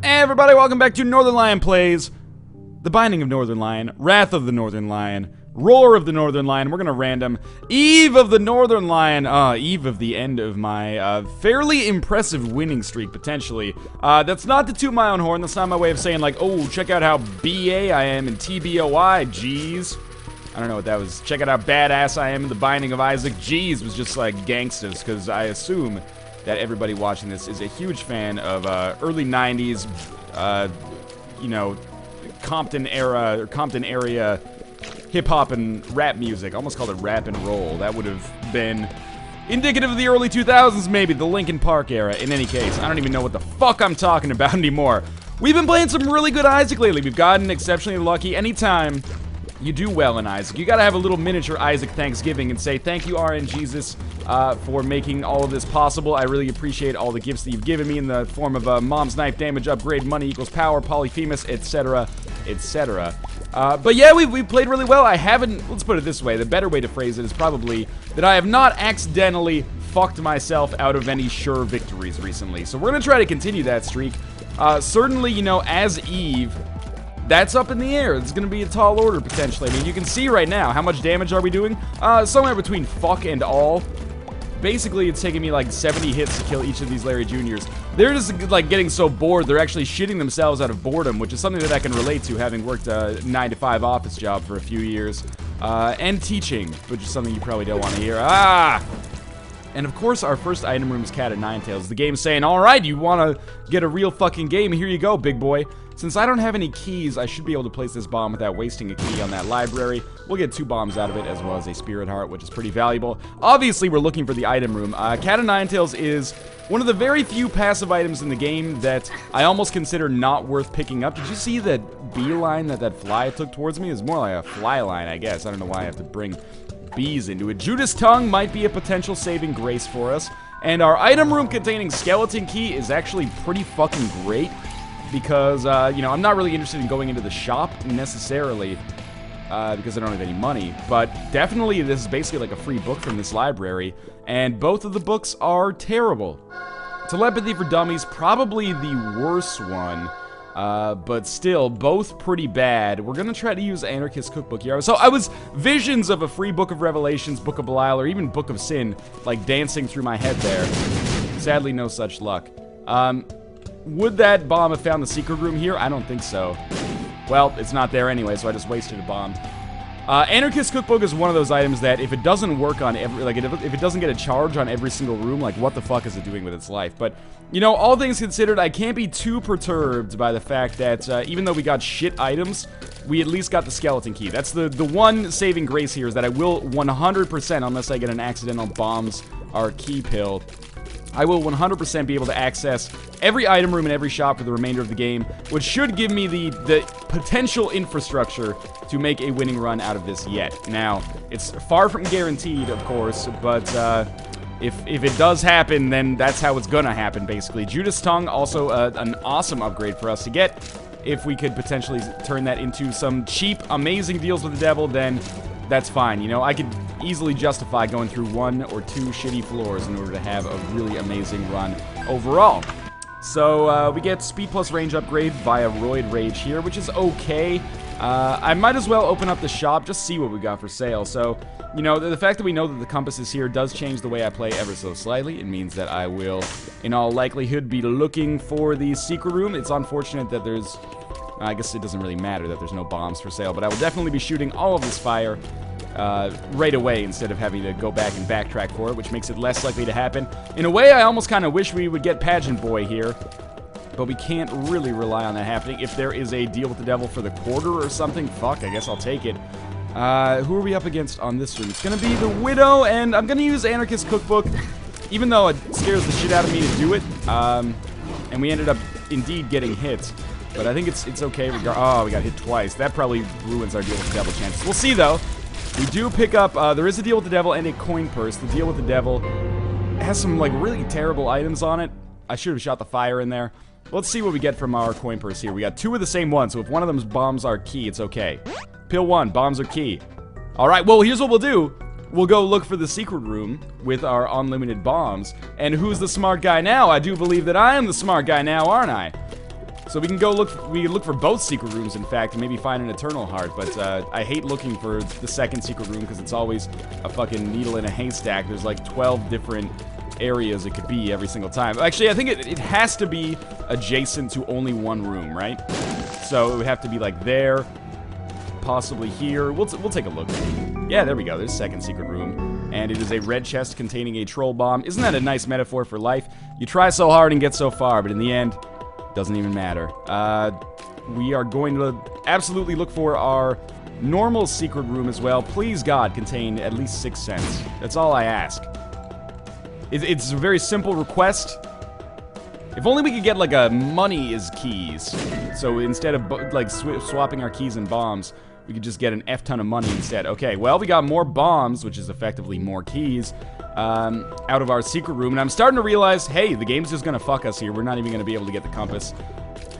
Hey everybody, welcome back to Northernlion Plays The Binding of Northernlion, Wrath of the Northernlion, Roar of the Northernlion. We're gonna random Eve of the Northernlion, Eve of the end of my fairly impressive winning streak, potentially. That's not to toot my own horn, that's not my way of saying like, oh, check out how BA I am in TBOI, jeez. I don't know what that was. Check out how badass I am in The Binding of Isaac. Jeez was just like gangsters, because I assume that everybody watching this is a huge fan of early 90s, you know, Compton era, or Compton area hip-hop and rap music. I almost called it rap and roll. That would have been indicative of the early 2000s, maybe, the Linkin Park era. In any case, I don't even know what the fuck I'm talking about anymore. We've been playing some really good Isaac lately. We've gotten exceptionally lucky. Anytime you do well in Isaac, you gotta have a little miniature Isaac Thanksgiving and say, thank you, RNGesus, for making all of this possible. I really appreciate all the gifts that you've given me in the form of Mom's Knife damage upgrade, money equals power, Polyphemus, etc., etc. But yeah, we've played really well. I haven't, let's put it this way, the better way to phrase it is probably that I have not accidentally fucked myself out of any sure victories recently. So we're gonna try to continue that streak. Certainly, you know, as Eve, that's up in the air. It's going to be a tall order, potentially. I mean, you can see right now, how much damage are we doing? Somewhere between fuck and all. Basically, it's taking me like 70 hits to kill each of these Larry Juniors. They're just like getting so bored, they're actually shitting themselves out of boredom, which is something that I can relate to, having worked a 9-to-5 office job for a few years. And teaching, which is something you probably don't want to hear. And of course, our first item room is Cat of Nine Tails. The game's saying, alright, you want to get a real fucking game? Here you go, big boy. Since I don't have any keys, I should be able to place this bomb without wasting a key on that library. We'll get 2 bombs out of it, as well as a Spirit Heart, which is pretty valuable. Obviously, we're looking for the item room. Cat of Nine Tails is one of the very few passive items in the game that I almost consider not worth picking up. Did you see that beeline that fly took towards me? It's more like a fly line, I guess. I don't know why I have to bring bees into it. Judas Tongue might be a potential saving grace for us. And our item room containing Skeleton Key is actually pretty fucking great. Because, you know, I'm not really interested in going into the shop, necessarily, because I don't have any money. But definitely, this is basically like a free book from this library, and both of the books are terrible. Telepathy for Dummies, probably the worst one, but still, both pretty bad. We're gonna try to use Anarchist Cookbook here. So I was visions of a free Book of Revelations, Book of Belial, or even Book of Sin, like, dancing through my head there. Sadly, no such luck. Would that bomb have found the secret room here? I don't think so. Well, it's not there anyway, so I just wasted a bomb. Anarchist Cookbook is one of those items that if it doesn't work on every, like, if it doesn't get a charge on every single room, like, what the fuck is it doing with its life? But, you know, all things considered, I can't be too perturbed by the fact that, even though we got shit items, we at least got the Skeleton Key. That's the one saving grace here, is that I will 100%, unless I get an accidental bombs or key pill, I will 100% be able to access every item room in every shop for the remainder of the game, which should give me the potential infrastructure to make a winning run out of this yet. Now, it's far from guaranteed, of course, but if it does happen, then that's how it's gonna happen, basically. Judas Tongue, also an awesome upgrade for us to get. If we could potentially turn that into some cheap, amazing deals with the devil, then that's fine. You know, I could easily justify going through 1 or 2 shitty floors in order to have a really amazing run overall. So, we get speed plus range upgrade via Roid Rage here, which is okay. I might as well open up the shop, just see what we got for sale. So, you know, the fact that we know that the compass is here does change the way I play ever so slightly. It means that I will, in all likelihood, be looking for the secret room. It's unfortunate that there's, I guess it doesn't really matter that there's no bombs for sale, but I will definitely be shooting all of this fire right away instead of having to go back and backtrack for it, which makes it less likely to happen. In a way, I almost kind of wish we would get Pageant Boy here, but we can't really rely on that happening. If there is a deal with the devil for the quarter or something, fuck, I guess I'll take it. Who are we up against on this room? It's gonna be the Widow, and I'm gonna use Anarchist Cookbook, even though it scares the shit out of me to do it, and we ended up indeed getting hit. But I think it's okay. Oh, we got hit twice. That probably ruins our deal with the devil chances. We'll see, though. We do pick up, there is a deal with the devil and a coin purse. The deal with the devil has some, like, really terrible items on it. I should have shot the fire in there. Let's see what we get from our coin purse here. We got 2 of the same one, so if one of them's bombs are key, it's okay. Pill 1, bombs are key. Alright, well, here's what we'll do. We'll go look for the secret room with our unlimited bombs. And who's the smart guy now? I do believe that I am the smart guy now, aren't I? So we can go look for both secret rooms, in fact, and maybe find an eternal heart. But I hate looking for the second secret room because it's always a fucking needle in a haystack. There's like 12 different areas it could be every single time. Actually, I think it has to be adjacent to only one room, right? So it would have to be like there, possibly here. We'll take a look. Yeah, there we go. There's a second secret room. And it is a red chest containing a troll bomb. Isn't that a nice metaphor for life? You try so hard and get so far, but in the end, doesn't even matter. We are going to absolutely look for our normal secret room as well. Please, God, contain at least 6 cents. That's all I ask. It's a very simple request. If only we could get, like, a money is keys. So instead of, like, swapping our keys and bombs, we could just get an F ton of money instead. Okay, well, we got more bombs, which is effectively more keys, out of our secret room. And I'm starting to realize, hey, the game's just gonna fuck us here. We're not even gonna be able to get the compass.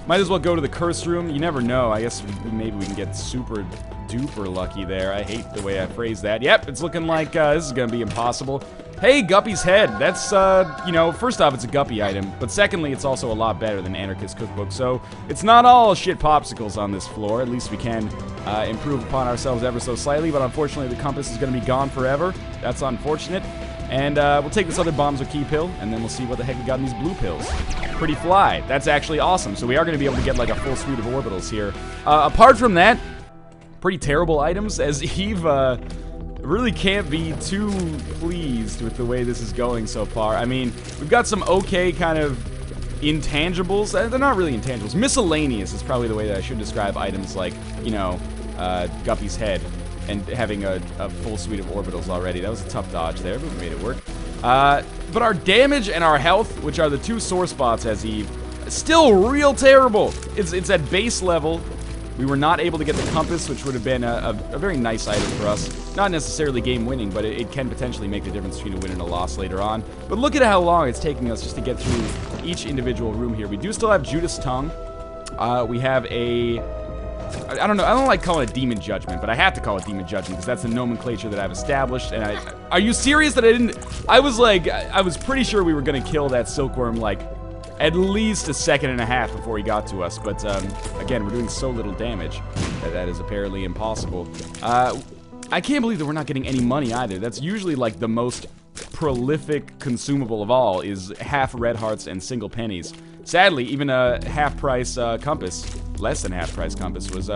Might as well go to the curse room. You never know. I guess maybe we can get super duper lucky there. I hate the way I phrased that. Yep, it's looking like this is gonna be impossible. Hey, Guppy's head. That's, you know, first off, it's a Guppy item, but secondly, it's also a lot better than Anarchist Cookbook, so it's not all shit popsicles on this floor. At least we can improve upon ourselves ever so slightly, but unfortunately, the compass is going to be gone forever. That's unfortunate. And we'll take this other bombs or key pill, and then we'll see what the heck we got in these blue pills. Pretty fly. That's actually awesome. So we are going to be able to get, like, a full suite of orbitals here. Apart from that, pretty terrible items, as Eve, really can't be too pleased with the way this is going so far. I mean, we've got some okay kind of intangibles. They're not really intangibles. Miscellaneous is probably the way that I should describe items like, you know, Guppy's head and having a full suite of orbitals already. That was a tough dodge there, but we made it work. But our damage and our health, which are the two sore spots as Eve, still real terrible. It's at base level. We were not able to get the compass, which would have been a very nice item for us. Not necessarily game-winning, but it can potentially make the difference between a win and a loss later on. But look at how long it's taking us just to get through each individual room here. We do still have Judas' Tongue. We have a... I don't know, I don't like calling it Demon Judgment, but I have to call it Demon Judgment because that's the nomenclature that I've established. And are you serious that I didn't... I was pretty sure we were going to kill that Silkworm, like, at least a second and a half before he got to us, but again, we're doing so little damage that is apparently impossible. I can't believe that we're not getting any money either. That's usually like the most prolific consumable of all, is half red hearts and single pennies. Sadly, even a half-price compass, less than half-price compass, was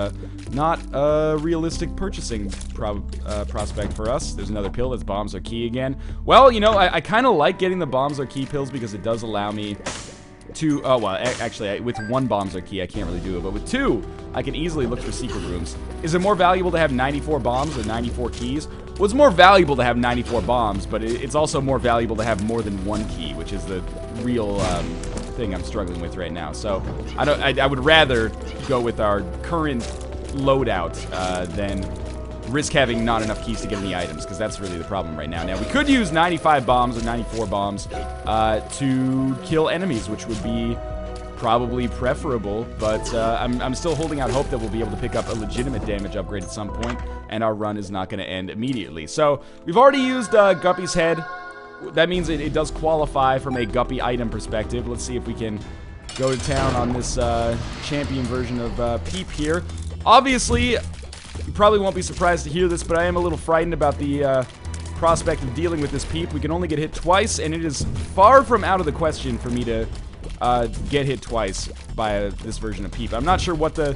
not a realistic purchasing prospect for us. There's another pill that's bombs are key again. Well, you know, I kind of like getting the bombs are key pills because it does allow me to, oh, well, actually, with one bombs are key, I can't really do it, but with two, I can easily look for secret rooms. Is it more valuable to have 94 bombs or 94 keys? Well, it's more valuable to have 94 bombs, but it's also more valuable to have more than one key, which is the real thing I'm struggling with right now. So I would rather go with our current loadout than risk having not enough keys to get any items, because that's really the problem right now. Now, we could use 95 bombs or 94 bombs to kill enemies, which would be probably preferable, but I'm still holding out hope that we'll be able to pick up a legitimate damage upgrade at some point, and our run is not going to end immediately. So, we've already used Guppy's head. That means it does qualify from a Guppy item perspective. Let's see if we can go to town on this champion version of Peep here. Obviously, you probably won't be surprised to hear this, but I am a little frightened about the prospect of dealing with this Peep. We can only get hit twice, and it is far from out of the question for me to get hit twice by this version of Peep. I'm not sure what the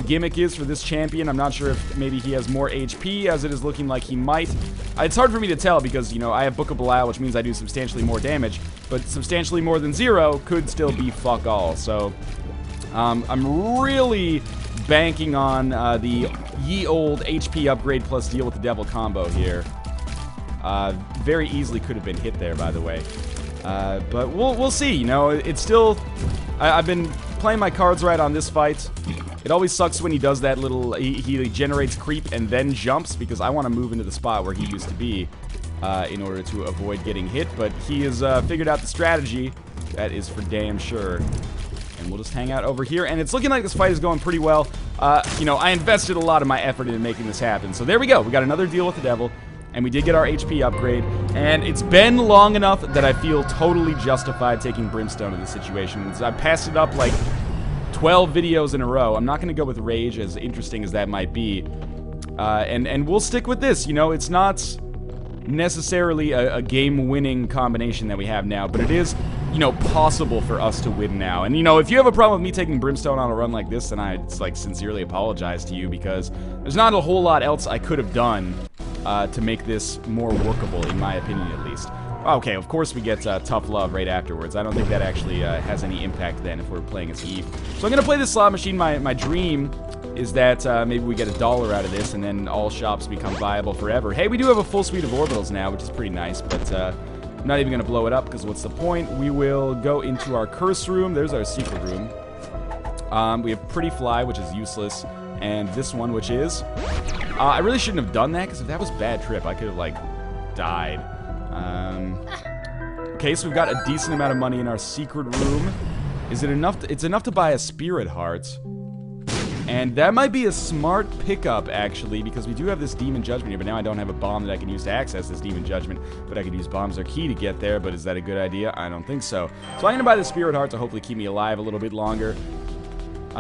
gimmick is for this champion. I'm not sure if maybe he has more HP, as it is looking like he might. It's hard for me to tell because, you know, I have Book of Belial, which means I do substantially more damage, but substantially more than 0 could still be fuck all. So, I'm really banking on the ye old HP upgrade plus deal with the devil combo here. Very easily could have been hit there, by the way. But we'll see, you know, it's still... I've been playing my cards right on this fight. It always sucks when he does that little... He generates creep and then jumps, because I want to move into the spot where he used to be in order to avoid getting hit, but he has figured out the strategy. That is for damn sure. And we'll just hang out over here, and it's looking like this fight is going pretty well. You know, I invested a lot of my effort into making this happen, so there we go. We got another deal with the devil. And we did get our HP upgrade, and it's been long enough that I feel totally justified taking Brimstone in this situation. I passed it up like 12 videos in a row. I'm not going to go with Rage, as interesting as that might be. And we'll stick with this. You know, it's not necessarily a game-winning combination that we have now, but it is, you know, possible for us to win now. And, you know, if you have a problem with me taking Brimstone on a run like this, then I, like, sincerely apologize to you, because there's not a whole lot else I could have done to make this more workable, in my opinion, at least. Okay, of course we get Tough Love right afterwards. I don't think that actually has any impact then if we're playing as Eve. So I'm going to play this slot machine. My dream is that maybe we get $1 out of this, and then all shops become viable forever. Hey, we do have a full suite of orbitals now, which is pretty nice, but I'm not even going to blow it up, because what's the point? We will go into our curse room. There's our secret room. We have Pretty Fly, which is useless, and this one, which is... I really shouldn't have done that, because if that was bad trip, I could have, like, died. Okay, so we've got a decent amount of money in our secret room. Is it enough? It's enough to buy a Spirit Heart. And that might be a smart pickup, actually, because we do have this Demon Judgment here, but now I don't have a bomb that I can use to access this Demon Judgment, but I could use Bombs or Key to get there, but is that a good idea? I don't think so. So I'm going to buy the Spirit Heart to hopefully keep me alive a little bit longer.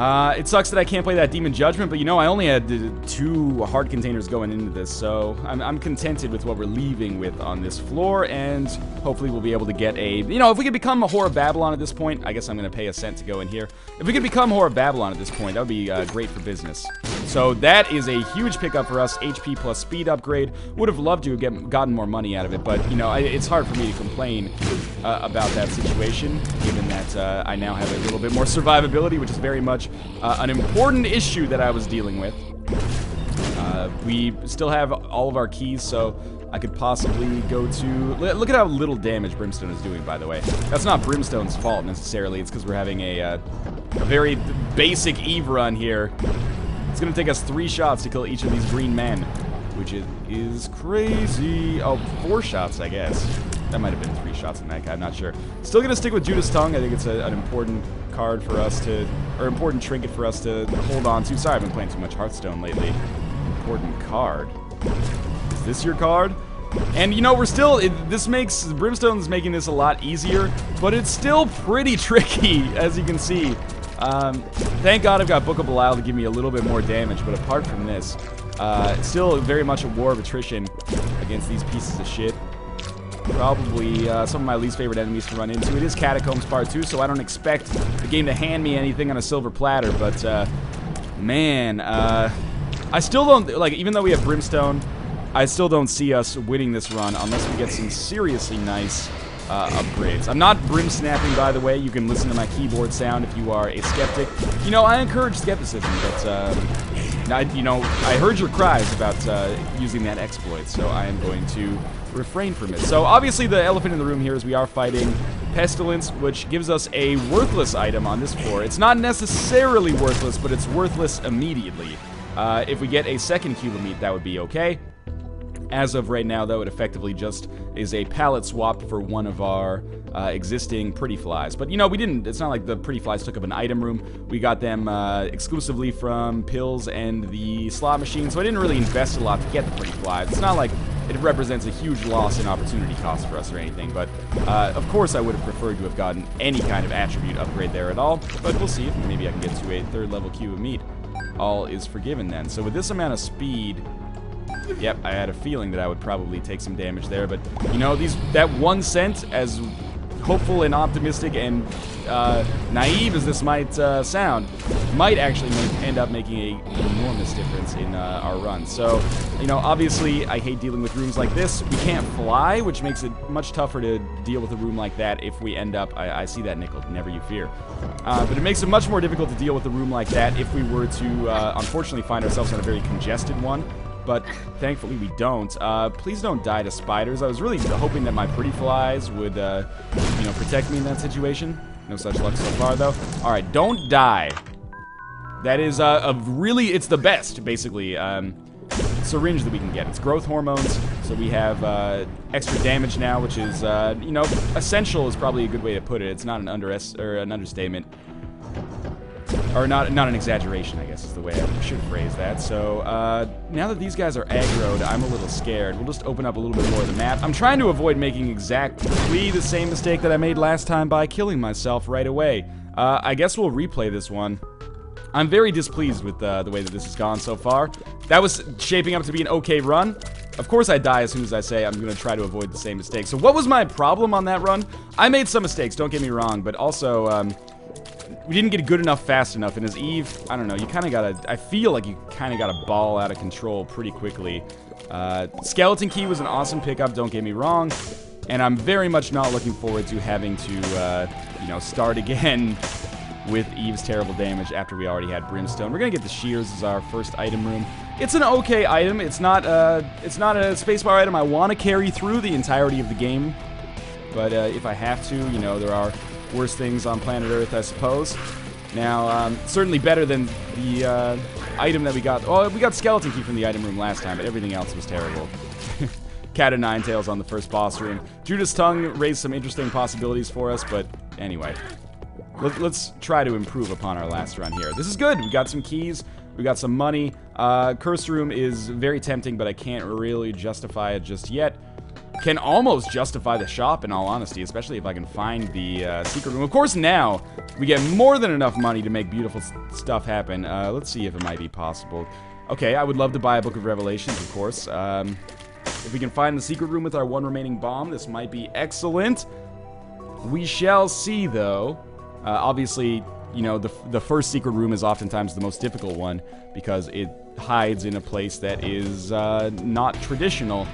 It sucks that I can't play that Demon Judgment, but you know, I only had 2 heart containers going into this, so I'm contented with what we're leaving with on this floor, and hopefully we'll be able to get a... You know, if we could become a Whore of Babylon at this point, I guess I'm going to pay a cent to go in here. If we could become Whore of Babylon at this point, that would be great for business. So that is a huge pickup for us, HP plus speed upgrade. Would have loved to have gotten more money out of it, but, you know, it's hard for me to complain about that situation, given that I now have a little bit more survivability, which is very much an important issue that I was dealing with. We still have all of our keys, so I could possibly go to... Look at how little damage Brimstone is doing, by the way. That's not Brimstone's fault, necessarily. It's because we're having a very basic Eve run here. It's going to take us 3 shots to kill each of these green men, which is crazy. Oh, 4 shots, I guess. That might have been 3 shots in that guy, I'm not sure. Still going to stick with Judas Tongue. I think it's an important card for us to... Or important trinket for us to hold on to. Sorry, I've been playing too much Hearthstone lately. Important card. Is this your card? And, you know, we're still... Brimstone's making this a lot easier, but it's still pretty tricky, as you can see. Thank God I've got Book of Belial to give me a little bit more damage, but apart from this, it's still very much a war of attrition against these pieces of shit. Probably some of my least favorite enemies to run into. It is Catacombs Part 2, so I don't expect the game to hand me anything on a silver platter, but, man, I still don't, like, even though we have Brimstone, I still don't see us winning this run unless we get some seriously nice upgrades. I'm not brim snapping, by the way. You can listen to my keyboard sound if you are a skeptic. You know, I encourage skepticism, but, I heard your cries about using that exploit, so I am going to refrain from it. So, obviously, the elephant in the room here is we are fighting Pestilence, which gives us a worthless item on this floor. It's not necessarily worthless, but it's worthless immediately. If we get a second cube of meat, that would be okay. As of right now, though, it effectively just is a palette swap for one of our existing Pretty Flies. But, you know, it's not like the Pretty Flies took up an item room. We got them exclusively from pills and the slot machine, so I didn't really invest a lot to get the Pretty Flies. It's not like it represents a huge loss in opportunity cost for us or anything, but of course I would have preferred to have gotten any kind of attribute upgrade there at all. But we'll see if maybe I can get to a 3rd level cube of meat. All is forgiven then. So with this amount of speed... Yep, I had a feeling that I would probably take some damage there, but, you know, that 1 cent, as hopeful and optimistic and naive as this might sound, might actually end up making an enormous difference in our run. So, you know, obviously, I hate dealing with rooms like this. We can't fly, which makes it much tougher to deal with a room like that if we end up... I see that, Nickel, never you fear. But it makes it much more difficult to deal with a room like that if we were to, unfortunately, find ourselves in a very congested one. But thankfully we don't. Please don't die to spiders. I was really hoping that my Pretty Flies would, protect me in that situation. No such luck so far, though. All right, don't die. That is it's the best, basically, syringe that we can get. It's growth hormones, so we have extra damage now, which is, essential is probably a good way to put it. It's not an understatement. Or not an exaggeration, I guess is the way I should phrase that. So, now that these guys are aggroed, I'm a little scared. We'll just open up a little bit more of the map. I'm trying to avoid making exactly the same mistake that I made last time by killing myself right away. I guess we'll replay this one. I'm very displeased with the way that this has gone so far. That was shaping up to be an okay run. Of course I die as soon as I say I'm going to try to avoid the same mistake. So what was my problem on that run? I made some mistakes, don't get me wrong, but also we didn't get good enough fast enough. And as Eve, I don't know, you kind of got to, I feel like you kind of got to ball out of control pretty quickly. Skeleton Key was an awesome pickup, don't get me wrong. And I'm very much not looking forward to having to, you know, start again with Eve's terrible damage after we already had Brimstone. We're gonna get the Shears as our first item room. It's an okay item. It's not a spacebar item I want to carry through the entirety of the game. But if I have to, you know, there are worse things on planet Earth, I suppose. Now, certainly better than the item that we got. Oh, we got Skeleton Key from the item room last time, but everything else was terrible. Cat of Nine Tails on the first boss room. Judas Tongue raised some interesting possibilities for us, but anyway. Let's try to improve upon our last run here. This is good. We got some keys. We got some money. Curse Room is very tempting, but I can't really justify it just yet. Can almost justify the shop, in all honesty, especially if I can find the secret room. Of course, now we get more than enough money to make beautiful stuff happen. Let's see if it might be possible. Okay, I would love to buy a Book of Revelations, of course. If we can find the secret room with our one remaining bomb, this might be excellent. We shall see, though. Obviously, you know, the first secret room is oftentimes the most difficult one because it hides in a place that is not traditional.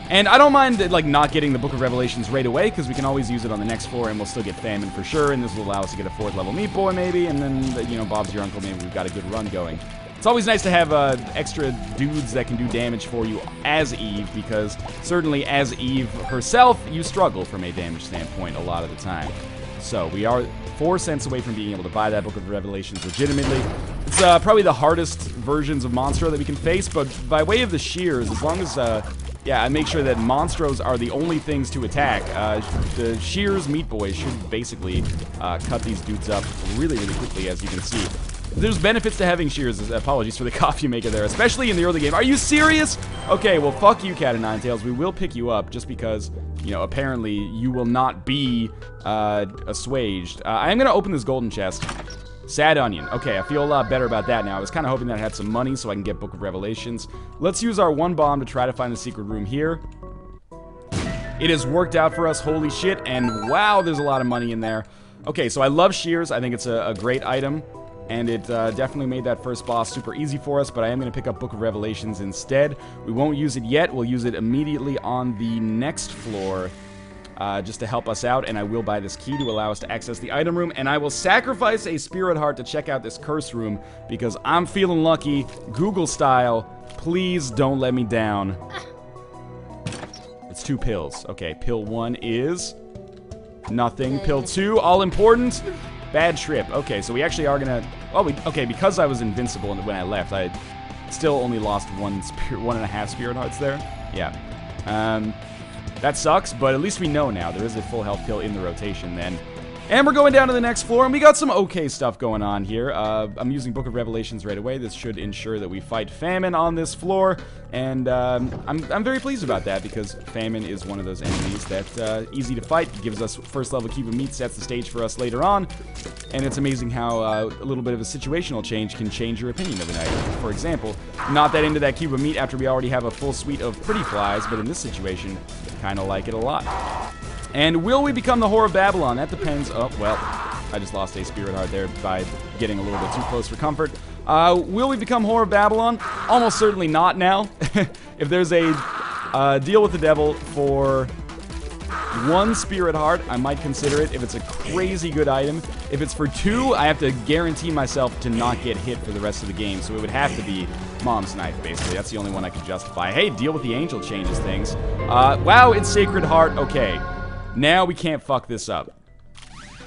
And I don't mind, like, not getting the Book of Revelations right away because we can always use it on the next floor and we'll still get Famine for sure, and this will allow us to get a 4th level Meat Boy maybe, and then, you know, Bob's your uncle, maybe we've got a good run going. It's always nice to have extra dudes that can do damage for you as Eve, because certainly as Eve herself, you struggle from a damage standpoint a lot of the time. So we are 4 cents away from being able to buy that Book of Revelations legitimately. It's probably the hardest versions of Monstro that we can face, but by way of the Shears, as long as, yeah, I make sure that Monstros are the only things to attack, the Shears Meat Boy should basically cut these dudes up really, really quickly, as you can see. There's benefits to having Shears. Apologies for the coffee maker there, especially in the early game. Are you serious? Okay, well, fuck you, Cat of Nine Tails. We will pick you up just because, you know, apparently you will not be assuaged. I am going to open this golden chest. Sad Onion. Okay, I feel a lot better about that now. I was kind of hoping that I had some money so I can get Book of Revelations. Let's use our one bomb to try to find the secret room here. It has worked out for us, holy shit, and wow, there's a lot of money in there. Okay, so I love Shears. I think it's a great item. And it definitely made that first boss super easy for us, but I am going to pick up Book of Revelations instead. We won't use it yet. We'll use it immediately on the next floor just to help us out, and I will buy this key to allow us to access the item room, and I will sacrifice a Spirit Heart to check out this curse room because I'm feeling lucky, Google style. Please don't let me down. It's 2 pills. Okay, pill 1 is nothing. Pill 2, all important. Bad trip. Okay, so we actually are gonna... Oh, okay, because I was invincible when I left, I still only lost 1.5 Spirit Hearts there. Yeah. That sucks, but at least we know now. There is a full health pill in the rotation then. And we're going down to the next floor, and we got some okay stuff going on here. I'm using Book of Revelations right away. This should ensure that we fight Famine on this floor, and I'm very pleased about that because Famine is one of those enemies that's easy to fight. It gives us first level Cube of Meat, sets the stage for us later on, and it's amazing how a little bit of a situational change can change your opinion of an item. For example, not that into that Cube of Meat after we already have a full suite of Pretty Flies, but in this situation, kind of like it a lot. And will we become the Whore of Babylon? That depends. Oh, well, I just lost a Spirit Heart there by getting a little bit too close for comfort. Will we become Whore of Babylon? Almost certainly not now. If there's a deal with the devil for 1 Spirit Heart, I might consider it if it's a crazy good item. If it's for 2, I have to guarantee myself to not get hit for the rest of the game, so it would have to be Mom's Knife, basically. That's the only one I can justify. Hey, deal with the angel changes things. Wow, it's Sacred Heart. Okay. Now we can't fuck this up.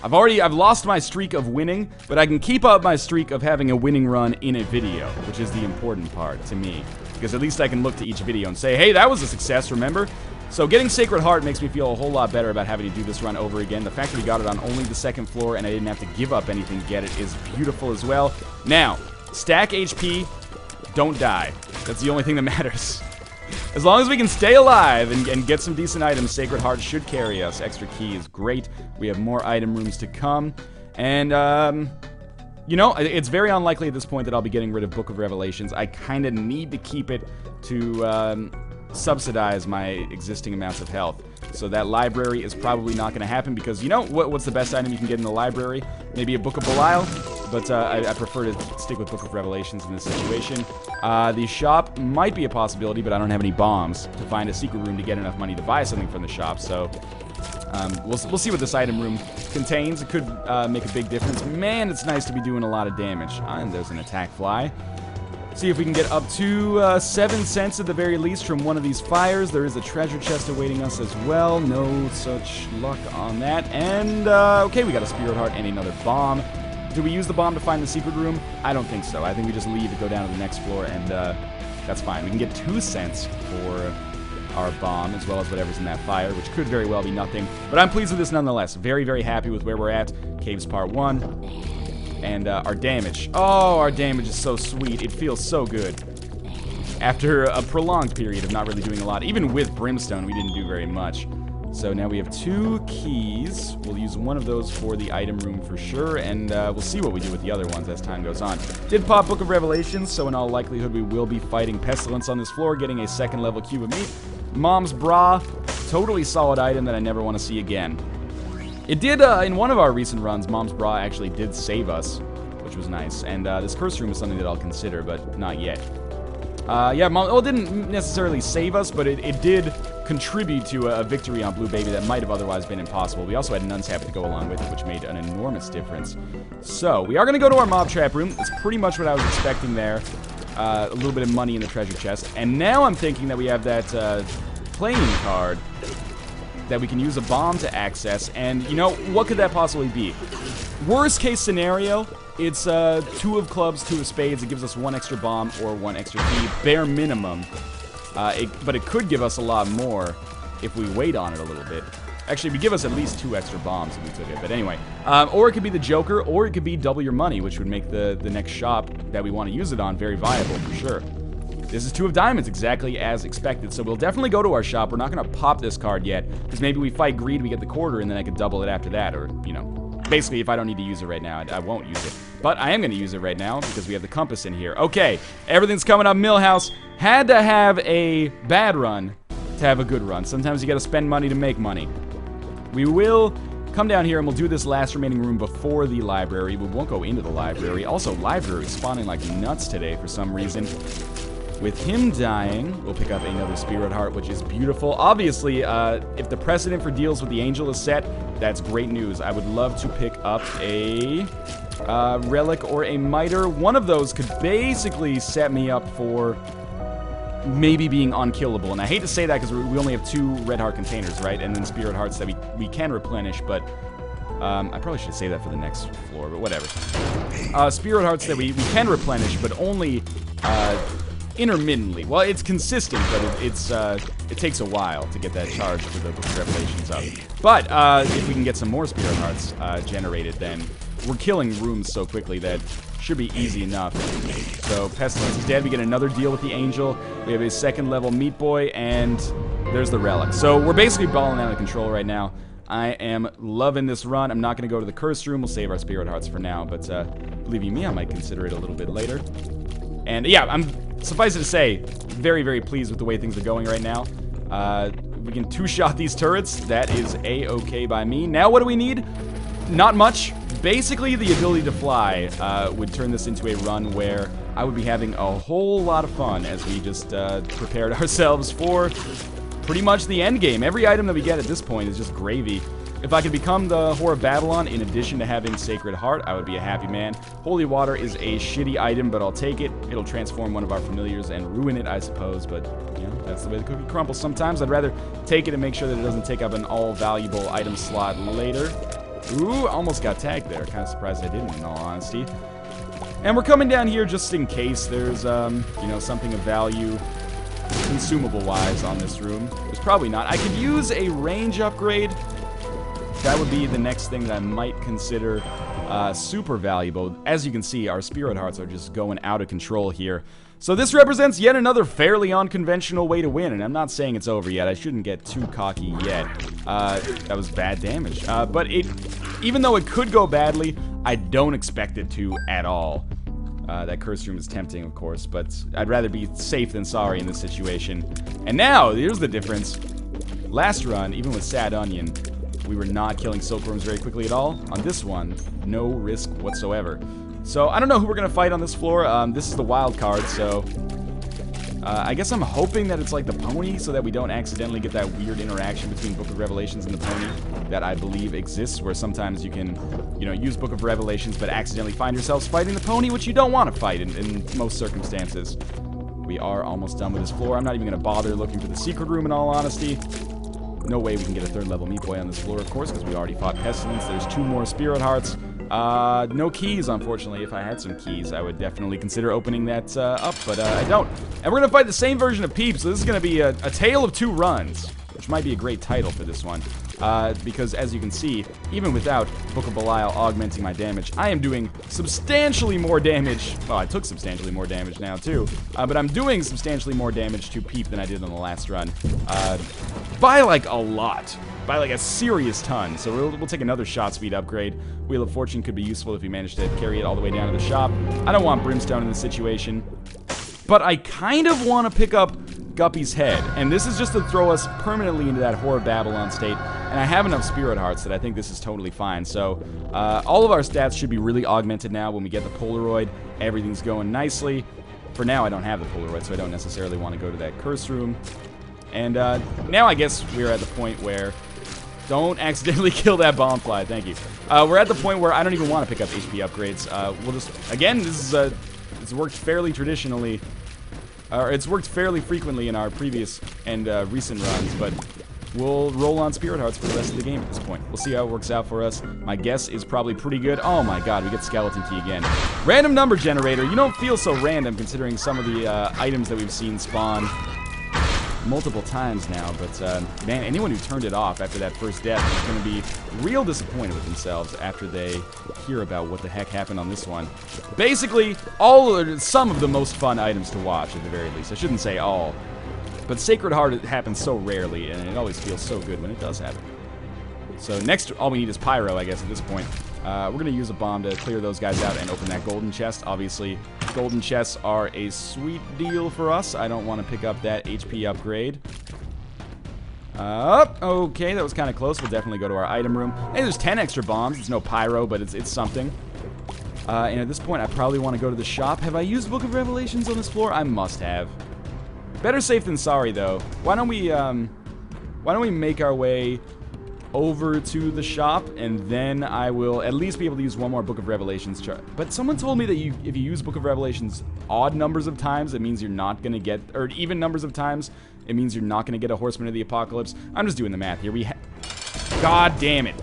I've lost my streak of winning, but I can keep up my streak of having a winning run in a video, which is the important part to me. Because at least I can look to each video and say, hey, that was a success, remember? So getting Sacred Heart makes me feel a whole lot better about having to do this run over again. The fact that we got it on only the 2nd floor and I didn't have to give up anything to get it is beautiful as well. Now, stack HP, don't die. That's the only thing that matters. As long as we can stay alive and get some decent items, Sacred Heart should carry us. Extra key is great. We have more item rooms to come. And, you know, it's very unlikely at this point that I'll be getting rid of Book of Revelations. I kind of need to keep it to subsidize my existing amounts of health. So that library is probably not going to happen because, you know, what's the best item you can get in the library? Maybe a Book of Belial, but I prefer to stick with Book of Revelations in this situation. The shop might be a possibility, but I don't have any bombs to find a secret room to get enough money to buy something from the shop, so we'll see what this item room contains. It could make a big difference. Man, it's nice to be doing a lot of damage. And there's an attack fly. See if we can get up to 7 cents at the very least from one of these fires. There is a treasure chest awaiting us as well. No such luck on that. And, okay, we got a spirit heart and another bomb. Do we use the bomb to find the secret room? I don't think so. I think we just leave and go down to the next floor, and that's fine. We can get 2 cents for our bomb, as well as whatever's in that fire, which could very well be nothing. But I'm pleased with this nonetheless. Very, very happy with where we're at. Caves Part 1. And our damage. Oh, our damage is so sweet. It feels so good. After a prolonged period of not really doing a lot, even with Brimstone, we didn't do very much. So now we have 2 keys. We'll use one of those for the item room for sure, and we'll see what we do with the other ones as time goes on. Did pop Book of Revelations, so in all likelihood we will be fighting Pestilence on this floor, getting a 2nd level cube of meat. Mom's Bra, totally solid item that I never want to see again. It did, in one of our recent runs, Mom's Bra actually did save us, which was nice. And this curse room is something that I'll consider, but not yet. Yeah, it didn't necessarily save us, but it did contribute to a victory on Blue Baby that might have otherwise been impossible. We also had Nun's Habit to go along with it, which made an enormous difference. So, we are going to go to our mob trap room. It's pretty much what I was expecting there. A little bit of money in the treasure chest. And now I'm thinking that we have that playing card that we can use a bomb to access, and you know, what could that possibly be? Worst case scenario, it's 2 of clubs, 2 of spades. It gives us 1 extra bomb or 1 extra key, bare minimum. But it could give us a lot more if we wait on it a little bit. Actually, it would give us at least 2 extra bombs if we took it, but anyway. Or it could be the Joker, or it could be double your money, which would make the next shop that we want to use it on very viable, for sure. This is 2 of diamonds, exactly as expected, so we'll definitely go to our shop. We're not going to pop this card yet, because maybe we fight greed, we get the quarter, and then I could double it after that, or, you know, basically, if I don't need to use it right now, I won't use it. But I am going to use it right now, because we have the compass in here. Okay, everything's coming up Millhouse. Had to have a bad run to have a good run. Sometimes you got to spend money to make money. We will come down here, and we'll do this last remaining room before the library. We won't go into the library. Also, library is spawning like nuts today for some reason. With him dying, we'll pick up another Spirit Heart, which is beautiful. Obviously, if the precedent for deals with the Angel is set, that's great news. I would love to pick up a Relic or a Miter. One of those could basically set me up for maybe being unkillable. And I hate to say that because we only have 2 Red Heart containers, right? And then Spirit Hearts that we can replenish, but I probably should save that for the next floor, but whatever. Spirit Hearts that we can replenish, but only intermittently. Well, it's consistent, but it takes a while to get that charge for the Book of Revelations up. But if we can get some more Spirit Hearts generated, then we're killing rooms so quickly that should be easy enough. So Pestilence is dead. We get another deal with the Angel. We have a 2nd level Meat Boy, and there's the Relic. So we're basically balling out of control right now. I am loving this run. I'm not going to go to the Curse Room. We'll save our Spirit Hearts for now, but believe you me, I might consider it a little bit later. And yeah, suffice it to say, very, very pleased with the way things are going right now. We can 2-shot these turrets. That is A-okay by me. Now what do we need? Not much. Basically, the ability to fly would turn this into a run where I would be having a whole lot of fun as we just prepared ourselves for pretty much the end game. Every item that we get at this point is just gravy. If I could become the Whore of Babylon in addition to having Sacred Heart, I would be a happy man. Holy Water is a shitty item, but I'll take it. It'll transform one of our familiars and ruin it, I suppose, but, you know, that's the way the cookie crumbles sometimes. I'd rather take it and make sure that it doesn't take up an all-valuable item slot later. Ooh, almost got tagged there. Kind of surprised I didn't, in all honesty. And we're coming down here just in case there's, you know, something of value consumable-wise on this room. There's probably not. I could use a range upgrade. That would be the next thing that I might consider super valuable. As you can see, our Spirit Hearts are just going out of control here. So this represents yet another fairly unconventional way to win, and I'm not saying it's over yet. I shouldn't get too cocky yet. That was bad damage. But even though it could go badly, I don't expect it to at all. That curse room is tempting, of course, but I'd rather be safe than sorry in this situation. And now, here's the difference. Last run, even with Sad Onion, we were not killing silkworms very quickly at all. On this one, no risk whatsoever. So, I don't know who we're going to fight on this floor. This is the wild card, so I guess I'm hoping that it's like the pony so that we don't accidentally get that weird interaction between Book of Revelations and the pony that I believe exists, where sometimes you can, you know, use Book of Revelations but accidentally find yourselves fighting the pony, which you don't want to fight in most circumstances. We are almost done with this floor. I'm not even going to bother looking for the secret room in all honesty. No way we can get a 3rd level Meat Boy on this floor, of course, because we already fought Pestilence. There's 2 more Spirit Hearts. No keys, unfortunately. If I had some keys, I would definitely consider opening that up, but I don't. And we're going to fight the same version of Peep, so this is going to be a tale of 2 runs, which might be a great title for this one. Because, as you can see, even without Book of Belial augmenting my damage, I am doing substantially more damage. Well, I took substantially more damage now, too. But I'm doing substantially more damage to Peep than I did on the last run. By, like, a lot. By, like, a serious ton. So we'll take another shot speed upgrade. Wheel of Fortune could be useful if we manage to carry it all the way down to the shop. I don't want Brimstone in this situation. But I kind of want to pick up Guppy's head. And this is just to throw us permanently into that Horror Babylon state. And I have enough Spirit Hearts that I think this is totally fine. So all of our stats should be really augmented now when we get the Polaroid. Everything's going nicely. For now, I don't have the Polaroid, so I don't necessarily want to go to that curse room. And now I guess we're at the point where... Don't accidentally kill that bomb fly, thank you. We're at the point where I don't even want to pick up HP upgrades. We'll just... Again, this is it's worked fairly traditionally... it's worked fairly frequently in our previous and recent runs, but we'll roll on Spirit Hearts for the rest of the game at this point. We'll see how it works out for us. My guess is probably pretty good. Oh my god, we get Skeleton Key again. Random number generator. You don't feel so random considering some of the items that we've seen spawn multiple times now, but man, anyone who turned it off after that first death is going to be real disappointed with themselves after they hear about what the heck happened on this one. Basically, some of the most fun items to watch at the very least. I shouldn't say all, but Sacred Heart happens so rarely, and it always feels so good when it does happen. So next, all we need is Pyro, I guess, at this point. We're going to use a bomb to clear those guys out and open that golden chest. Obviously, golden chests are a sweet deal for us. I don't want to pick up that HP upgrade. Okay, that was kind of close. We'll definitely go to our item room. Hey, there's 10 extra bombs. It's no Pyro, but it's something. And at this point, I probably want to go to the shop. Have I used Book of Revelations on this floor? I must have. Better safe than sorry, though. Why don't we make our way over to the shop, and then I will at least be able to use one more Book of Revelations. But someone told me that if you use Book of Revelations odd numbers of times, it means you're not going to get, or even numbers of times, it means you're not going to get a Horseman of the Apocalypse. I'm just doing the math here. God damn it.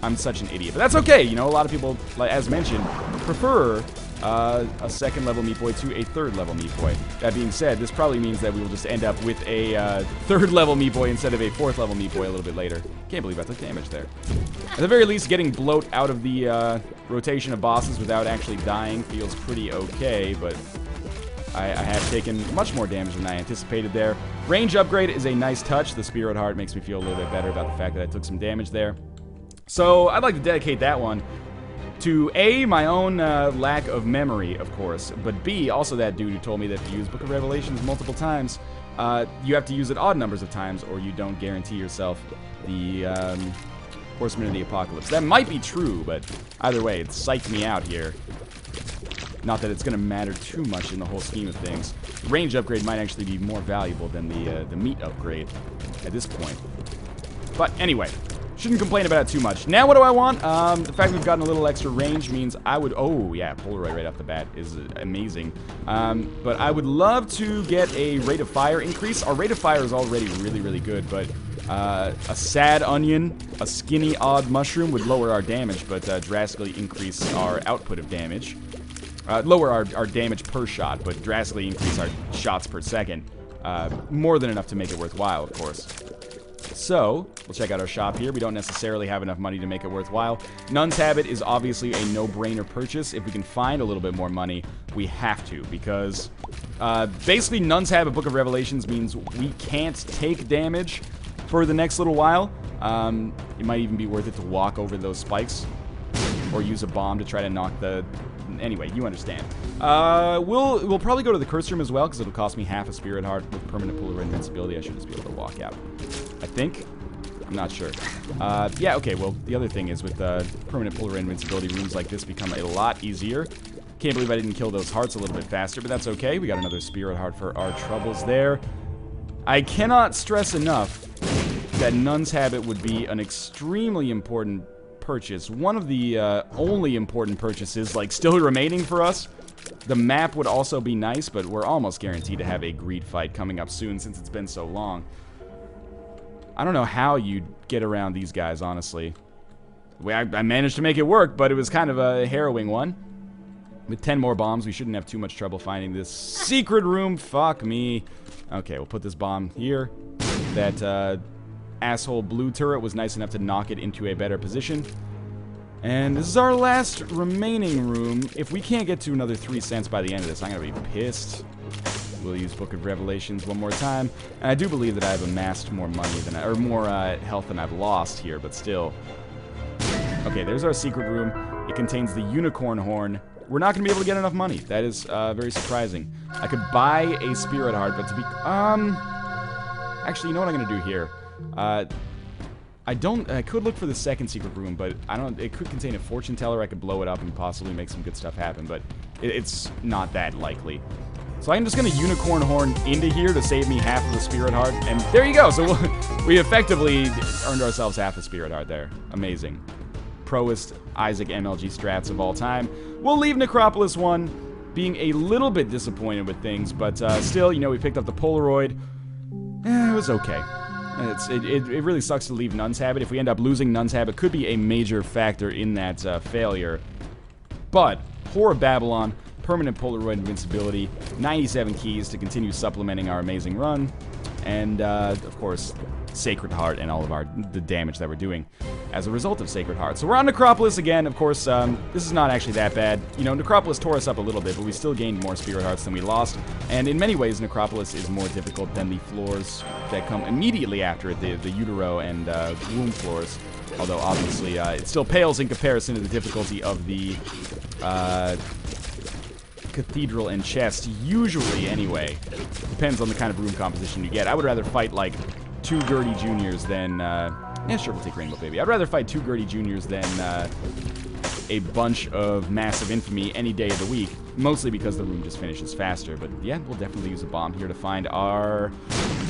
I'm such an idiot. But that's okay. You know, a lot of people, like, as mentioned, prefer a 2nd level Meat Boy to a 3rd level Meat Boy. That being said, this probably means that we will just end up with a 3rd level Meat Boy instead of a 4th level Meat Boy a little bit later. Can't believe I took damage there. At the very least, getting bloat out of the rotation of bosses without actually dying feels pretty okay, but I have taken much more damage than I anticipated there. Range upgrade is a nice touch. The Spirit Heart makes me feel a little bit better about the fact that I took some damage there. So I'd like to dedicate that one to A, my own lack of memory, of course, but B, also that dude who told me that if you use Book of Revelations multiple times, you have to use it odd numbers of times, or you don't guarantee yourself the Horseman of the Apocalypse. That might be true, but either way, it psyched me out here. Not that it's going to matter too much in the whole scheme of things. Range upgrade might actually be more valuable than the meat upgrade at this point. But anyway, shouldn't complain about it too much. Now what do I want? The fact we've gotten a little extra range means I would... Oh, yeah, Polaroid right off the bat is amazing. But I would love to get a rate of fire increase. Our rate of fire is already really, really good, but a sad onion, a skinny odd mushroom would lower our damage, but drastically increase our output of damage. Lower our damage per shot, but drastically increase our shots per second. More than enough to make it worthwhile, of course. So, we'll check out our shop here. We don't necessarily have enough money to make it worthwhile. Nun's Habit is obviously a no-brainer purchase. If we can find a little bit more money, we have to, because Basically, Nun's Habit Book of Revelations means we can't take damage for the next little while. It might even be worth it to walk over those spikes or use a bomb to try to knock the... Anyway, you understand. We'll probably go to the curse room as well, because it'll cost me half a spirit heart with permanent Polaroid invincibility. I should just be able to walk out. I think. I'm not sure. Yeah, okay, well, the other thing is with permanent Polaroid invincibility, rooms like this become a lot easier. Can't believe I didn't kill those hearts a little bit faster, but that's okay. We got another spirit heart for our troubles there. I cannot stress enough that Nun's Habit would be an extremely important purchase. One of the only important purchases, like, still remaining for us. The map would also be nice, but we're almost guaranteed to have a greed fight coming up soon since it's been so long. I don't know how you'd get around these guys, honestly. I managed to make it work, but it was kind of a harrowing one. With 10 more bombs, we shouldn't have too much trouble finding this secret room. Fuck me. Okay, we'll put this bomb here. That asshole blue turret was nice enough to knock it into a better position. And this is our last remaining room. If we can't get to another 3 cents by the end of this, I'm going to be pissed. We'll use Book of Revelations one more time. And I do believe that I have amassed more money than or more health than I've lost here, but still. Okay, there's our secret room. It contains the unicorn horn. We're not going to be able to get enough money. That is very surprising. I could buy a spirit heart, but to be... Actually, you know what I'm going to do here? I could look for the second secret room, but I don't... It could contain a fortune teller. I could blow it up and possibly make some good stuff happen, but it's not that likely. So I'm just going to unicorn horn into here to save me half of the spirit heart, and there you go. So we effectively earned ourselves half a spirit heart there. Amazing. Proest Isaac MLG strats of all time. We'll leave Necropolis 1 being a little bit disappointed with things, but still, you know, we picked up the Polaroid. It was okay. It really sucks to leave Nun's Habit. If we end up losing Nun's Habit, could be a major factor in that failure. But Whore of Babylon, permanent Polaroid invincibility, 97 keys to continue supplementing our amazing run, and of course, Sacred Heart and all of the damage that we're doing as a result of Sacred Heart. So we're on Necropolis again. Of course, this is not actually that bad. You know, Necropolis tore us up a little bit, but we still gained more Spirit Hearts than we lost. And in many ways, Necropolis is more difficult than the floors that come immediately after it, the Utero and Womb floors. Although, obviously, it still pales in comparison to the difficulty of the Cathedral and Chest, usually anyway. Depends on the kind of room composition you get. I would rather fight, like, 2 Gertie Juniors than, yeah, sure, we'll take Rainbow Baby. I'd rather fight 2 Gertie Juniors than, a bunch of Massive Infamy any day of the week. Mostly because the room just finishes faster. But, yeah, we'll definitely use a bomb here to find our,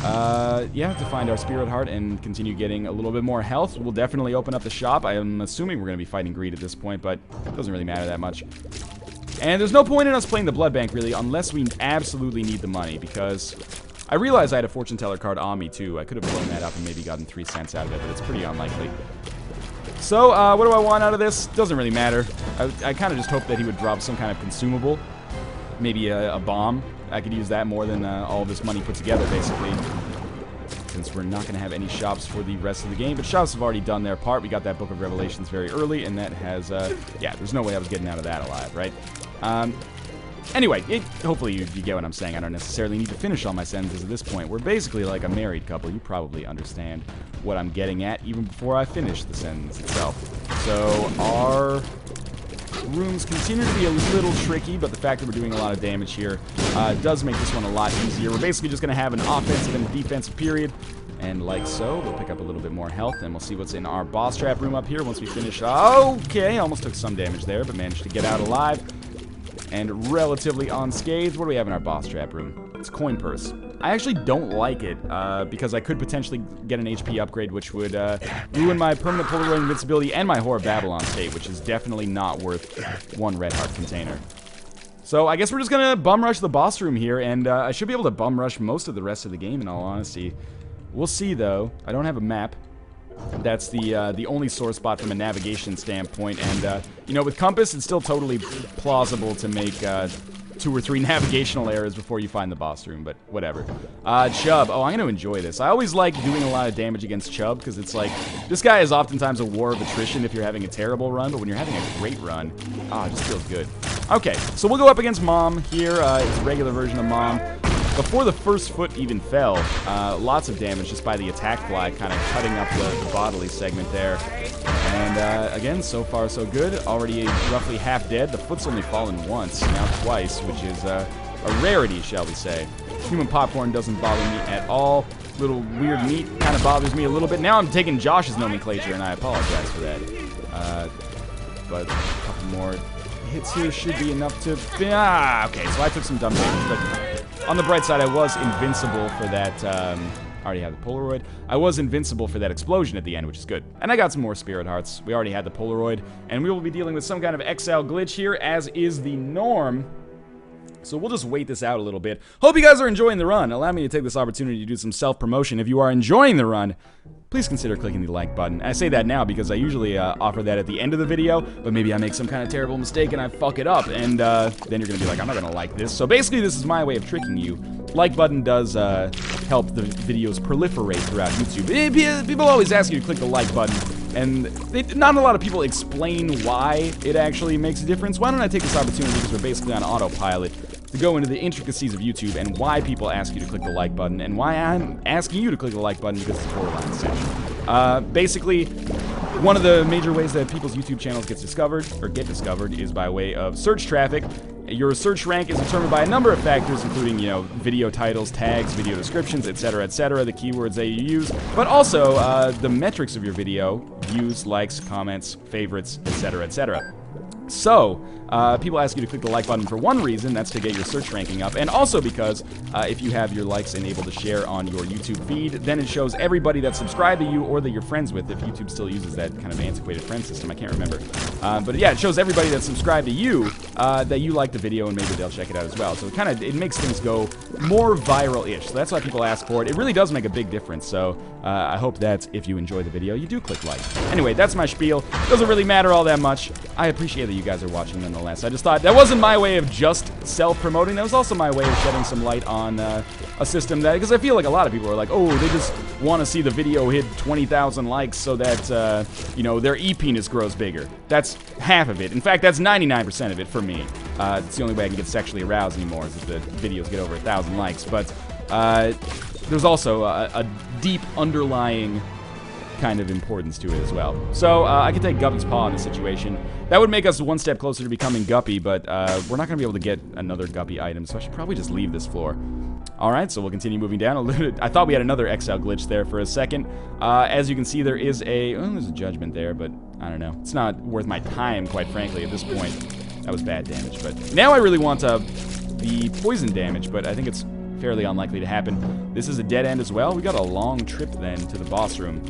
to find our Spirit Heart and continue getting a little bit more health. We'll definitely open up the shop. I'm assuming we're going to be fighting greed at this point, but it doesn't really matter that much. And there's no point in us playing the Blood Bank, really, unless we absolutely need the money, because I realized I had a Fortune Teller card on me, too. I could have blown that up and maybe gotten 3 cents out of it, but it's pretty unlikely. So, what do I want out of this? Doesn't really matter. I kind of just hope that he would drop some kind of consumable. Maybe a bomb. I could use that more than all of this money put together, basically. Since we're not going to have any shops for the rest of the game. But shops have already done their part. We got that Book of Revelations very early, and that has, yeah, there's no way I was getting out of that alive, right? Anyway, hopefully you get what I'm saying. I don't necessarily need to finish all my sentences at this point. We're basically like a married couple. You probably understand what I'm getting at even before I finish the sentence itself. So our rooms continue to be a little tricky, but the fact that we're doing a lot of damage here does make this one a lot easier. We're basically just going to have an offensive and a defensive period. And like so, we'll pick up a little bit more health, and we'll see what's in our boss trap room up here once we finish. Okay, almost took some damage there, but managed to get out alive. And relatively unscathed. What do we have in our boss trap room? It's Coin Purse. I actually don't like it, because I could potentially get an HP upgrade, which would ruin my permanent Polaroid invincibility and my Whore of Babylon state, which is definitely not worth 1 red heart container. So I guess we're just gonna bum rush the boss room here, and I should be able to bum rush most of the rest of the game, in all honesty. We'll see, though. I don't have a map. That's the only sore spot from a navigation standpoint, and you know, with Compass, it's still totally plausible to make 2 or 3 navigational errors before you find the boss room, but whatever. Chubb. Oh, I'm going to enjoy this. I always like doing a lot of damage against Chubb, because it's like, this guy is oftentimes a war of attrition if you're having a terrible run, but when you're having a great run, it just feels good. Okay, so we'll go up against Mom here. It's a regular version of Mom. Before the first foot even fell, lots of damage just by the attack fly kind of cutting up the bodily segment there. And again, so far so good. Already roughly half dead. The foot's only fallen once, now twice, which is a rarity, shall we say. Human popcorn doesn't bother me at all. Little weird meat kind of bothers me a little bit. Now I'm taking Josh's nomenclature, and I apologize for that. But a couple more hits here should be enough to... okay, so I took some dumb damage, but on the bright side, I was invincible for that... I already had the Polaroid. I was invincible for that explosion at the end, which is good. And I got some more Spirit Hearts. We already had the Polaroid, and we will be dealing with some kind of exile glitch here, as is the norm. So we'll just wait this out a little bit. Hope you guys are enjoying the run. Allow me to take this opportunity to do some self-promotion. If you are enjoying the run, please consider clicking the like button. I say that now because I usually offer that at the end of the video, but maybe I make some kind of terrible mistake and I fuck it up, and then you're going to be like, I'm not going to like this. So basically, this is my way of tricking you. Like button does help the videos proliferate throughout YouTube. People always ask you to click the like button, and not a lot of people explain why it actually makes a difference. Why don't I take this opportunity, because we're basically on autopilot, to go into the intricacies of YouTube and why people ask you to click the like button, and why I'm asking you to click the like button, because it's borderline essential. Basically, one of the major ways that people's YouTube channels get discovered is by way of search traffic. Your search rank is determined by a number of factors, including, you know, video titles, tags, video descriptions, etc., the keywords that you use, but also the metrics of your video: views, likes, comments, favorites, etc. So, people ask you to click the like button for one reason, that's to get your search ranking up, and also because if you have your likes enabled to share on your YouTube feed, then it shows everybody that's subscribed to you or that you're friends with, if YouTube still uses that kind of antiquated friend system, I can't remember. But yeah, it shows everybody that's subscribed to you that you like the video, and maybe they'll check it out as well. So it makes things go more viral-ish. So that's why people ask for it. It really does make a big difference, so I hope that if you enjoy the video, you do click like. Anyway, that's my spiel. Doesn't really matter all that much. I appreciate that you guys are watching nonetheless. I just thought that wasn't my way of just self-promoting. That was also my way of shedding some light on a system that, because I feel like a lot of people are like, oh, they just want to see the video hit 20,000 likes so that, you know, their e-penis grows bigger. That's half of it. In fact, that's 99% of it for me. It's the only way I can get sexually aroused anymore, is if the videos get over 1,000 likes. But there's also a deep underlying kind of importance to it as well. So I could take Guppy's Paw in this situation. That would make us one step closer to becoming Guppy, but we're not going to be able to get another Guppy item, so I should probably just leave this floor. Alright, so we'll continue moving down. I thought we had another exile glitch there for a second. As you can see, there is there's a judgment there, but I don't know. It's not worth my time, quite frankly, at this point. That was bad damage, but now I really want the poison damage, but I think it's fairly unlikely to happen. This is a dead end as well. We got a long trip then to the boss room.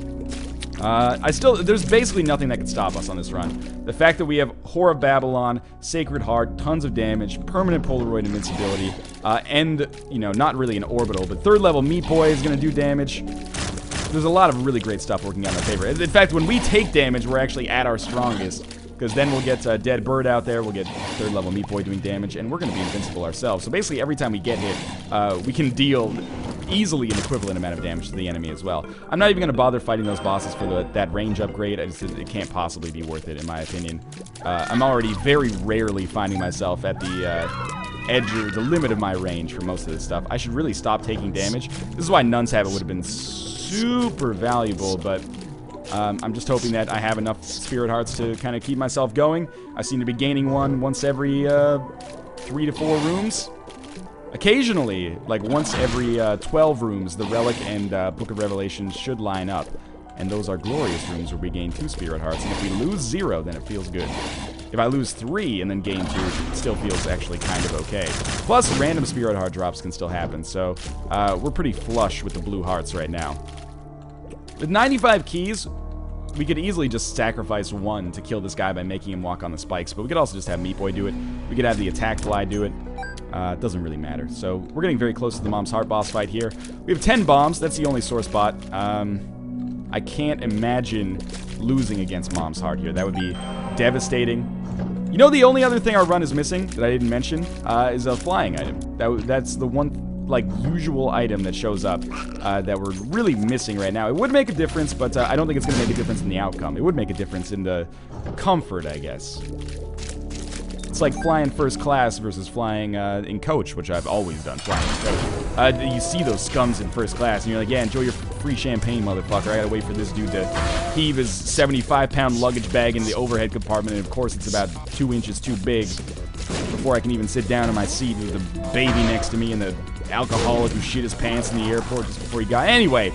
There's basically nothing that can stop us on this run. The fact that we have Whore of Babylon, Sacred Heart, tons of damage, permanent Polaroid invincibility, and, you know, not really an orbital, but 3rd level Meat Boy is going to do damage. There's a lot of really great stuff working out in our favor. In fact, when we take damage, we're actually at our strongest, because then we'll get Dead Bird out there, we'll get 3rd level Meat Boy doing damage, and we're going to be invincible ourselves. So basically, every time we get hit, we can deal easily an equivalent amount of damage to the enemy as well. I'm not even going to bother fighting those bosses for that range upgrade. It can't possibly be worth it, in my opinion. I'm already very rarely finding myself at the edge or the limit of my range for most of this stuff. I should really stop taking damage. This is why Nun's Habit would have been super valuable, but I'm just hoping that I have enough Spirit Hearts to kind of keep myself going. I seem to be gaining one once every 3 to 4 rooms. Occasionally, like once every 12 rooms, the Relic and Book of Revelations should line up. And those are glorious rooms where we gain 2 Spirit Hearts. And if we lose 0, then it feels good. If I lose 3 and then gain 2, it still feels actually kind of okay. Plus, random Spirit Heart drops can still happen. So, we're pretty flush with the blue hearts right now. With 95 keys, we could easily just sacrifice 1 to kill this guy by making him walk on the spikes. But we could also just have Meat Boy do it. We could have the Attack Fly do it. It doesn't really matter. So we're getting very close to the Mom's Heart boss fight here. We have 10 bombs. That's the only sore spot. I can't imagine losing against Mom's Heart here. That would be devastating. You know, the only other thing our run is missing that I didn't mention is a flying item. That's the one, like, usual item that shows up that we're really missing right now. It would make a difference, but I don't think it's going to make a difference in the outcome. It would make a difference in the comfort, I guess. It's like flying first class versus flying in coach, which I've always done, flying in coach. You see those scums in first class, and you're like, yeah, enjoy your free champagne, motherfucker. I gotta wait for this dude to heave his 75-pound luggage bag in the overhead compartment, and of course it's about 2 inches too big before I can even sit down in my seat with the baby next to me and the alcoholic who shit his pants in the airport just before he got. Anyway,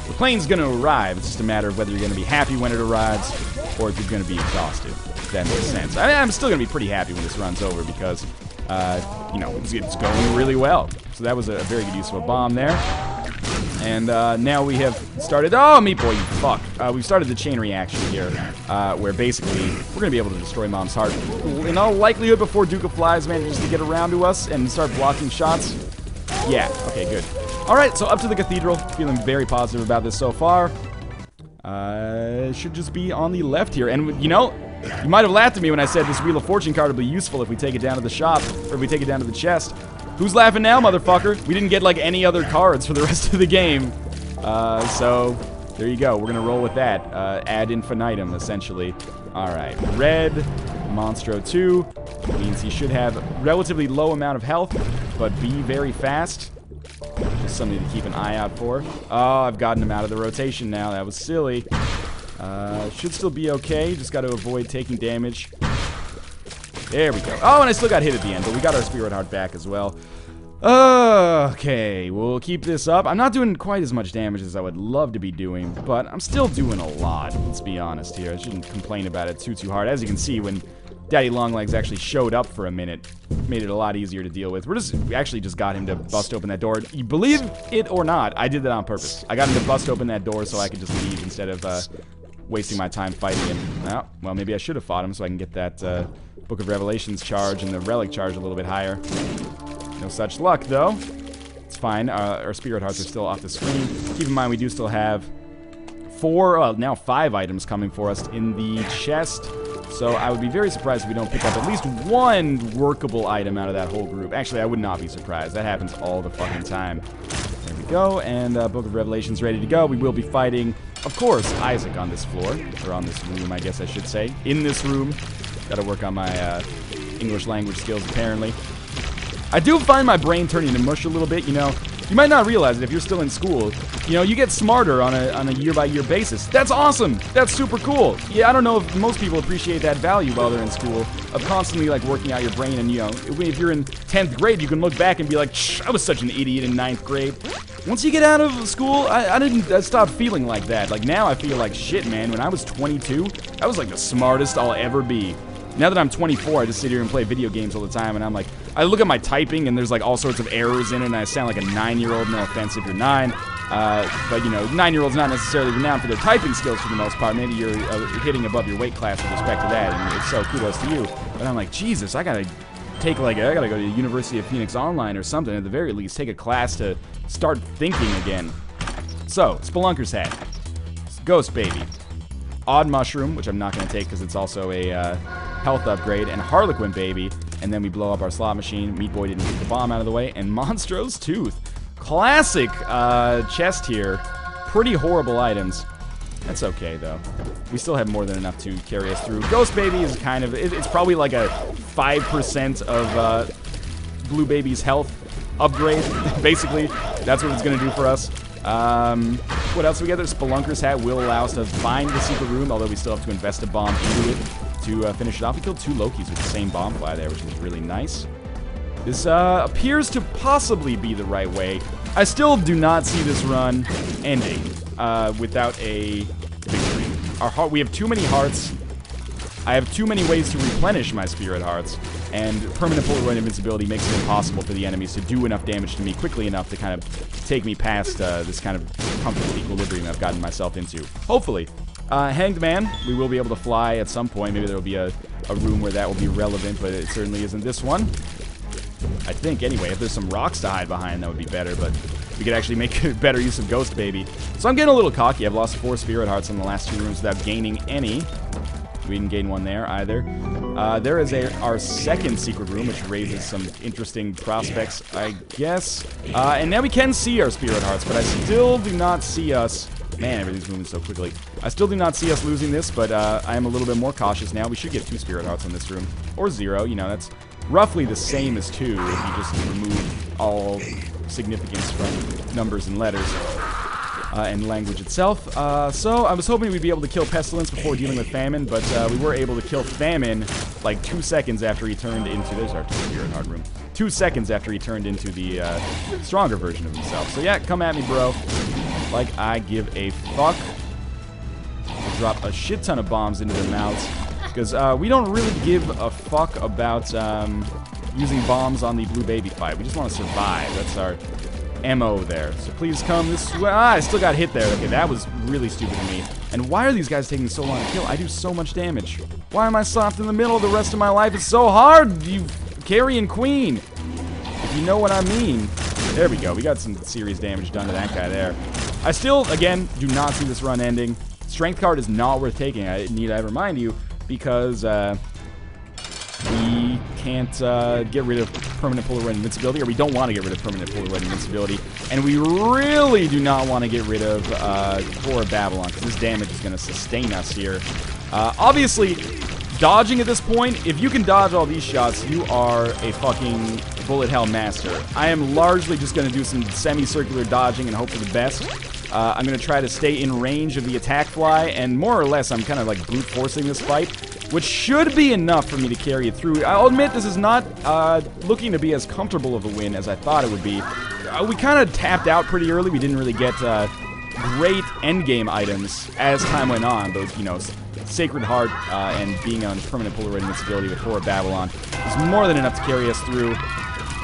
the plane's gonna arrive. It's just a matter of whether you're gonna be happy when it arrives or if you're gonna be exhausted, if that makes sense. I mean, I'm still gonna be pretty happy when this runs over because, you know, it's going really well. So that was a very good use of a bomb there. And now we have started. Oh, meat boy, you fuck. We've started the chain reaction here, where basically we're gonna be able to destroy Mom's heart in all likelihood before Duke Flies manages to get around to us and start blocking shots. Yeah. Okay. Good. All right. So up to the cathedral. Feeling very positive about this so far. Should just be on the left here, and you know, you might have laughed at me when I said this Wheel of Fortune card will be useful if we take it down to the shop or if we take it down to the chest. Who's laughing now, motherfucker? We didn't get, like, any other cards for the rest of the game. So, there you go. We're gonna roll with that. Ad infinitum, essentially. Alright. Red, Monstro 2. Means he should have relatively low amount of health, but be very fast. Just something to keep an eye out for. Oh, I've gotten him out of the rotation now. That was silly. Should still be okay. Just got to avoid taking damage. There we go. Oh, and I still got hit at the end, but we got our Spirit Heart back as well. Okay, we'll keep this up. I'm not doing quite as much damage as I would love to be doing, but I'm still doing a lot, let's be honest here. I shouldn't complain about it too hard. As you can see, when Daddy Longlegs actually showed up for a minute, made it a lot easier to deal with. We actually just got him to bust open that door. You believe it or not, I did that on purpose. I got him to bust open that door so I could just leave instead of wasting my time fighting him. Oh, well, maybe I should have fought him so I can get that Book of Revelations charge and the Relic charge a little bit higher. No such luck, though. It's fine. Our Spirit Hearts are still off the screen. Keep in mind, we do still have 4, now 5 items coming for us in the chest. So I would be very surprised if we don't pick up at least one workable item out of that whole group. Actually, I would not be surprised. That happens all the fucking time. There we go, and Book of Revelation's ready to go. We will be fighting, of course, Isaac on this floor. Or on this room, I guess I should say. In this room. Gotta work on my English language skills, apparently. I do find my brain turning to mush a little bit, you know. You might not realize it if you're still in school. You know, you get smarter on a year-by-year basis. That's awesome! That's super cool! Yeah, I don't know if most people appreciate that value while they're in school, of constantly, like, working out your brain, and, you know, if you're in 10th grade, you can look back and be like, shh, I was such an idiot in 9th grade. Once you get out of school, I stopped feeling like that. Like, now I feel like shit, man. When I was 22, I was, like, the smartest I'll ever be. Now that I'm 24, I just sit here and play video games all the time, and I'm like, I look at my typing, and there's like all sorts of errors in it, and I sound like a 9-year-old, no offense if you're 9, but you know, 9-year-olds not necessarily renowned for their typing skills for the most part. Maybe you're hitting above your weight class with respect to that, and it's so kudos to you. But I'm like, Jesus, I gotta go to the University of Phoenix Online or something, at the very least, take a class to start thinking again. So, Spelunker's Hat, Ghost Baby, Odd Mushroom, which I'm not gonna take because it's also a health upgrade, and Harlequin Baby, and then we blow up our slot machine. Meat Boy didn't get the bomb out of the way, and Monstro's Tooth. Classic chest here. Pretty horrible items. That's okay, though. We still have more than enough to carry us through. Ghost Baby is kind of, it's probably like a 5% of Blue Baby's health upgrade, basically. That's what it's going to do for us. What else do we get there? Spelunker's Hat will allow us to find the secret room, although we still have to invest a bomb into it to finish it off. We killed 2 Lokis with the same bomb fly there, which is really nice. This appears to possibly be the right way. I still do not see this run ending without a victory. We have too many hearts. I have too many ways to replenish my Spirit Hearts, and permanent Polaroid invincibility makes it impossible for the enemies to do enough damage to me quickly enough to kind of take me past this kind of comfortable equilibrium I've gotten myself into. Hopefully. Hanged Man, we will be able to fly at some point. Maybe there will be a room where that will be relevant, but it certainly isn't this one. I think, anyway. If there's some rocks to hide behind, that would be better, but we could actually make better use of Ghost Baby. So I'm getting a little cocky. I've lost 4 Spirit Hearts in the last 2 rooms without gaining any. We didn't gain one there either. There is our second secret room, which raises some interesting prospects, I guess. And now we can see our Spirit Hearts, but I still do not see us Man, everything's moving so quickly. I still do not see us losing this, but I am a little bit more cautious now. We should get 2 spirit hearts in this room. Or 0, you know, that's roughly the same as 2 if you just remove all significance from numbers and letters. And language itself. So I was hoping we'd be able to kill Pestilence before dealing with Famine, but we were able to kill Famine like 2 seconds after he turned into... There's our Spirit Heart room. 2 seconds after he turned into the stronger version of himself. So yeah, come at me, bro. Like I give a fuck. We'll drop a shit ton of bombs into their mouths, because we don't really give a fuck about using bombs on the blue baby fight. We just want to survive. That's our... ammo there. So please come this way. I still got hit there. Okay, that was really stupid of me. And why are these guys taking so long to kill? I do so much damage. Why am I soft in the middle? The rest of my life is so hard, you carrion queen. If you know what I mean. There we go. We got some serious damage done to that guy there. I still, again, do not see this run ending. Strength card is not worth taking. I need to remind you, because we can't get rid of permanent Polaroid invincibility, or we don't want to get rid of permanent Polaroid invincibility, and we really do not want to get rid of Core of Babylon, because this damage is going to sustain us here. Obviously, dodging at this point, if you can dodge all these shots, you are a fucking bullet hell master. I am largely just going to do some semicircular dodging and hope for the best. I'm going to try to stay in range of the attack fly, and more or less I'm kind of like brute forcing this fight, which should be enough for me to carry it through. I'll admit this is not looking to be as comfortable of a win as I thought it would be. We kind of tapped out pretty early. We didn't really get great endgame items as time went on. Those, you know, Sacred Heart and being on permanent Polaroid invincibility with Core of Babylon was more than enough to carry us through.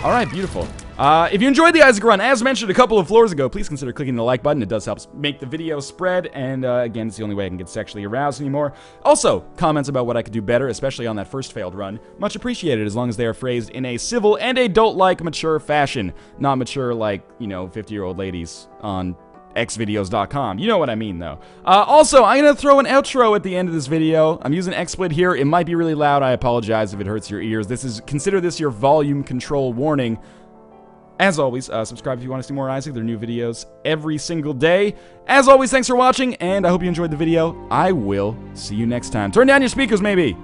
All right, beautiful. If you enjoyed the Isaac run, as mentioned a couple of floors ago, please consider clicking the like button. It does help make the video spread, and again, it's the only way I can get sexually aroused anymore. Also, comments about what I could do better, especially on that first failed run, much appreciated, as long as they are phrased in a civil and adult-like mature fashion. Not mature like, you know, 50-year-old ladies on xvideos.com. You know what I mean, though. Also, I'm going to throw an outro at the end of this video. I'm using XSplit here. It might be really loud. I apologize if it hurts your ears. Consider this your volume control warning. As always, subscribe if you want to see more Isaac. There are new videos every single day. As always, thanks for watching, and I hope you enjoyed the video. I will see you next time. Turn down your speakers, maybe.